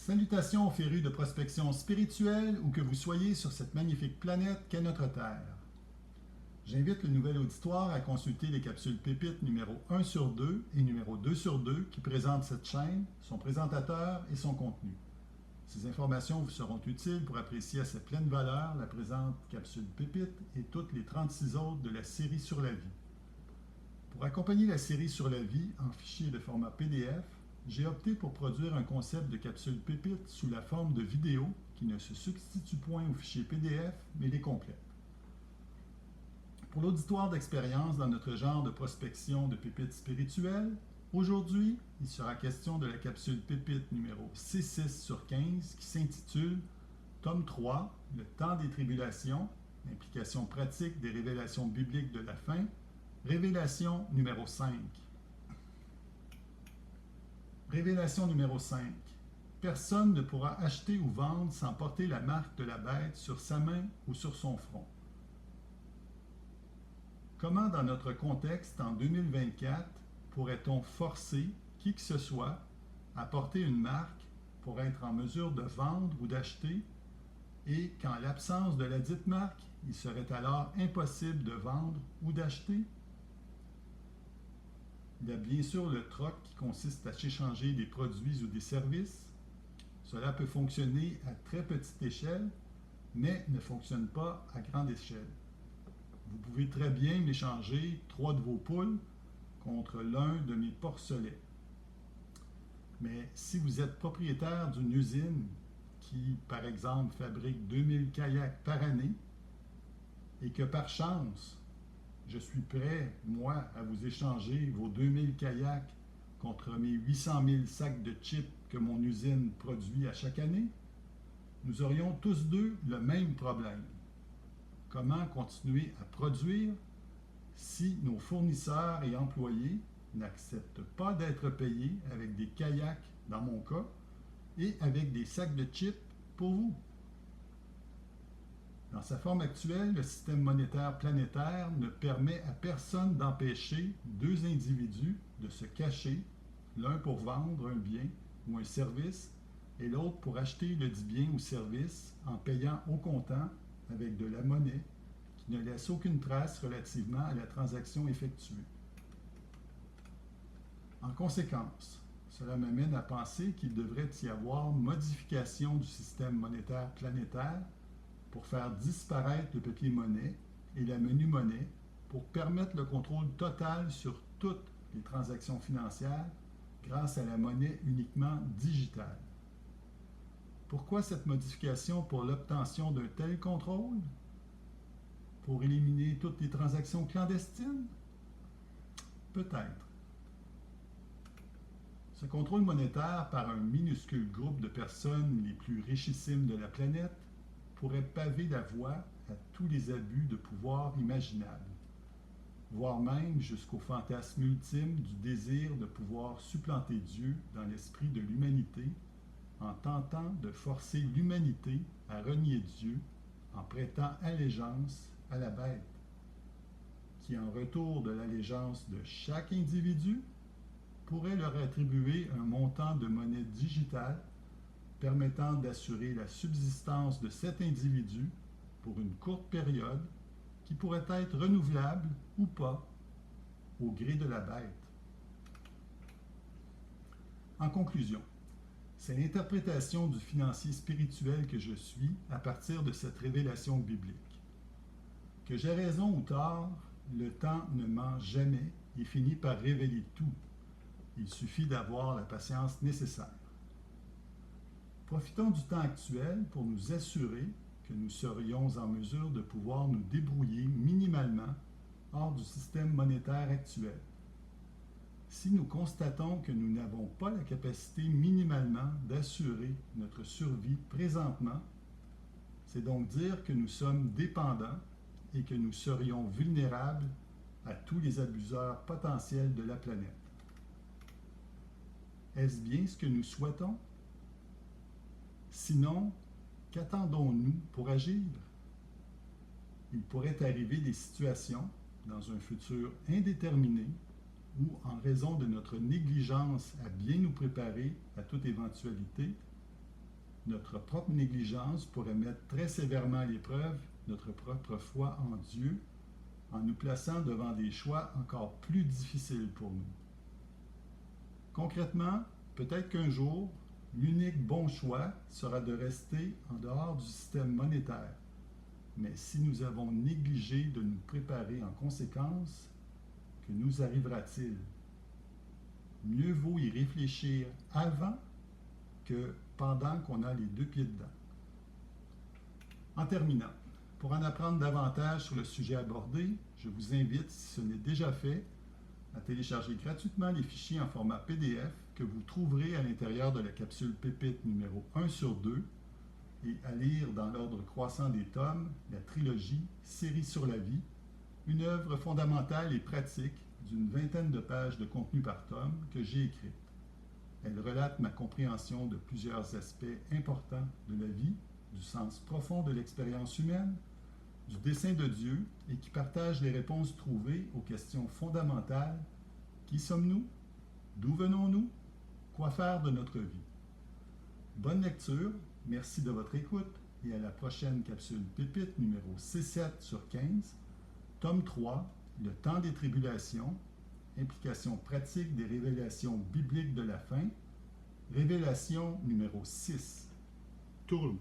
Salutations aux férus de prospection spirituelle, où que vous soyez sur cette magnifique planète qu'est notre Terre. J'invite le nouvel auditoire à consulter les capsules pépites numéro 1 sur 2 et numéro 2 sur 2 qui présentent cette chaîne, son présentateur et son contenu. Ces informations vous seront utiles pour apprécier à sa pleine valeur la présente capsule pépite et toutes les 36 autres de la série sur la vie. Pour accompagner la série sur la vie en fichier de format PDF, j'ai opté pour produire un concept de capsule pépite sous la forme de vidéo qui ne se substitue point au fichier PDF, mais les complète. Pour l'auditoire d'expérience dans notre genre de prospection de pépites spirituelles, aujourd'hui, il sera question de la capsule pépite numéro C6 sur 15 qui s'intitule Tome 3, le temps des tribulations, implication pratique des révélations bibliques de la fin, révélation numéro 5. Révélation numéro 5. Personne ne pourra acheter ou vendre sans porter la marque de la bête sur sa main ou sur son front. Comment, dans notre contexte en 2024, pourrait-on forcer qui que ce soit à porter une marque pour être en mesure de vendre ou d'acheter et qu'en l'absence de la dite marque, il serait alors impossible de vendre ou d'acheter? Il y a bien sûr le troc qui consiste à s'échanger des produits ou des services. Cela peut fonctionner à très petite échelle, mais ne fonctionne pas à grande échelle. Vous pouvez très bien m'échanger 3 de vos poules contre l'un de mes porcelets. Mais si vous êtes propriétaire d'une usine qui, par exemple, fabrique 2000 kayaks par année et que par chance, je suis prêt, moi, à vous échanger vos 2000 kayaks contre mes 800 000 sacs de chips que mon usine produit à chaque année, nous aurions tous deux le même problème. Comment continuer à produire si nos fournisseurs et employés n'acceptent pas d'être payés avec des kayaks dans mon cas et avec des sacs de chips pour vous? Dans sa forme actuelle, le système monétaire planétaire ne permet à personne d'empêcher deux individus de se cacher, l'un pour vendre un bien ou un service et l'autre pour acheter le dit bien ou service en payant au comptant avec de la monnaie qui ne laisse aucune trace relativement à la transaction effectuée. En conséquence, cela m'amène à penser qu'il devrait y avoir modification du système monétaire planétaire pour faire disparaître le papier-monnaie et la menu-monnaie pour permettre le contrôle total sur toutes les transactions financières grâce à la monnaie uniquement digitale. Pourquoi cette modification pour l'obtention d'un tel contrôle? Pour éliminer toutes les transactions clandestines? Peut-être. Ce contrôle monétaire par un minuscule groupe de personnes les plus richissimes de la planète pourrait paver la voie à tous les abus de pouvoir imaginables, voire même jusqu'au fantasme ultime du désir de pouvoir supplanter Dieu dans l'esprit de l'humanité en tentant de forcer l'humanité à renier Dieu en prêtant allégeance à la bête, qui en retour de l'allégeance de chaque individu pourrait leur attribuer un montant de monnaie digitale permettant d'assurer la subsistance de cet individu pour une courte période qui pourrait être renouvelable ou pas au gré de la bête. En conclusion, c'est l'interprétation du financier spirituel que je suis à partir de cette révélation biblique. Que j'ai raison ou tort, le temps ne ment jamais et finit par révéler tout. Il suffit d'avoir la patience nécessaire. Profitons du temps actuel pour nous assurer que nous serions en mesure de pouvoir nous débrouiller minimalement hors du système monétaire actuel. Si nous constatons que nous n'avons pas la capacité minimalement d'assurer notre survie présentement, c'est donc dire que nous sommes dépendants et que nous serions vulnérables à tous les abuseurs potentiels de la planète. Est-ce bien ce que nous souhaitons? Sinon, qu'attendons-nous pour agir? Il pourrait arriver des situations, dans un futur indéterminé, où, en raison de notre négligence à bien nous préparer à toute éventualité, Notre propre négligence pourrait mettre très sévèrement à l'épreuve notre propre foi en Dieu en nous plaçant devant des choix encore plus difficiles pour nous. Concrètement, peut-être qu'un jour, l'unique bon choix sera de rester en dehors du système monétaire. Mais si nous avons négligé de nous préparer en conséquence, que nous arrivera-t-il? Mieux vaut y réfléchir avant que pendant qu'on a les deux pieds dedans. En terminant, pour en apprendre davantage sur le sujet abordé, je vous invite, si ce n'est déjà fait, à télécharger gratuitement les fichiers en format PDF que vous trouverez à l'intérieur de la capsule Pépite numéro 1 sur 2 et à lire dans l'ordre croissant des tomes la trilogie Série sur la vie, une œuvre fondamentale et pratique d'une vingtaine de pages de contenu par tome que j'ai écrite. Elle relate ma compréhension de plusieurs aspects importants de la vie, du sens profond de l'expérience humaine, du dessein de Dieu et qui partage les réponses trouvées aux questions fondamentales. Qui sommes-nous? D'où venons-nous? Quoi faire de notre vie? Bonne lecture, merci de votre écoute et à la prochaine capsule Pépite numéro C7 sur 15, tome 3, Le temps des tribulations, implication pratique des révélations bibliques de la fin, révélation numéro 6. Tourlou.